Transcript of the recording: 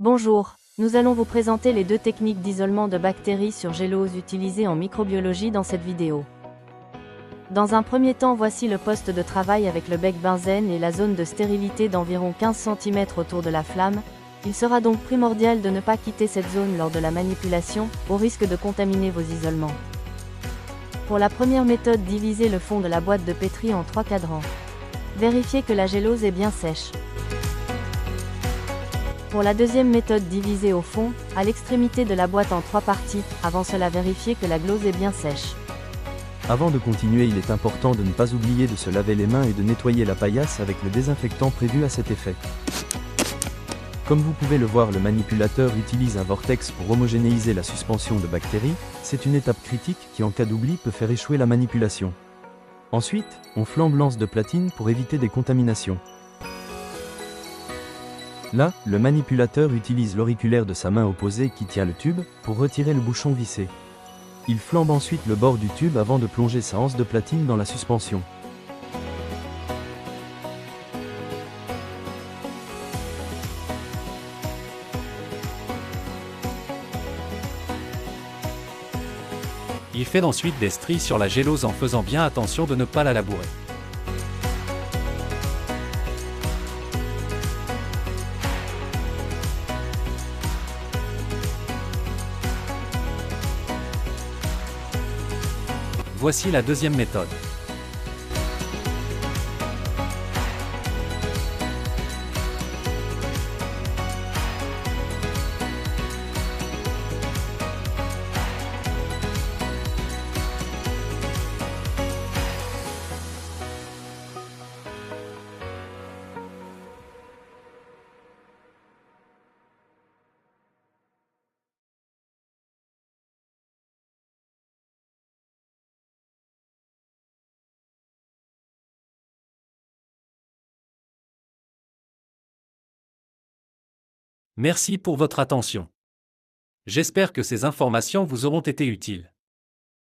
Bonjour, nous allons vous présenter les deux techniques d'isolement de bactéries sur gélose utilisées en microbiologie dans cette vidéo. Dans un premier temps, voici le poste de travail avec le bec benzène et la zone de stérilité d'environ 15 cm autour de la flamme. Il sera donc primordial de ne pas quitter cette zone lors de la manipulation, au risque de contaminer vos isolements. Pour la première méthode, divisez le fond de la boîte de pétri en 3 cadrans. Vérifiez que la gélose est bien sèche. Pour la deuxième méthode, divisez au fond, à l'extrémité de la boîte en 3 parties. Avant cela, vérifiez que la glose est bien sèche. Avant de continuer, il est important de ne pas oublier de se laver les mains et de nettoyer la paillasse avec le désinfectant prévu à cet effet. Comme vous pouvez le voir, le manipulateur utilise un vortex pour homogénéiser la suspension de bactéries. C'est une étape critique qui, en cas d'oubli, peut faire échouer la manipulation. Ensuite, on flambe l'anse de platine pour éviter des contaminations. Là, le manipulateur utilise l'auriculaire de sa main opposée qui tient le tube, pour retirer le bouchon vissé. Il flambe ensuite le bord du tube avant de plonger sa anse de platine dans la suspension. Il fait ensuite des stries sur la gélose en faisant bien attention de ne pas la labourer. Voici la deuxième méthode. Merci pour votre attention. J'espère que ces informations vous auront été utiles.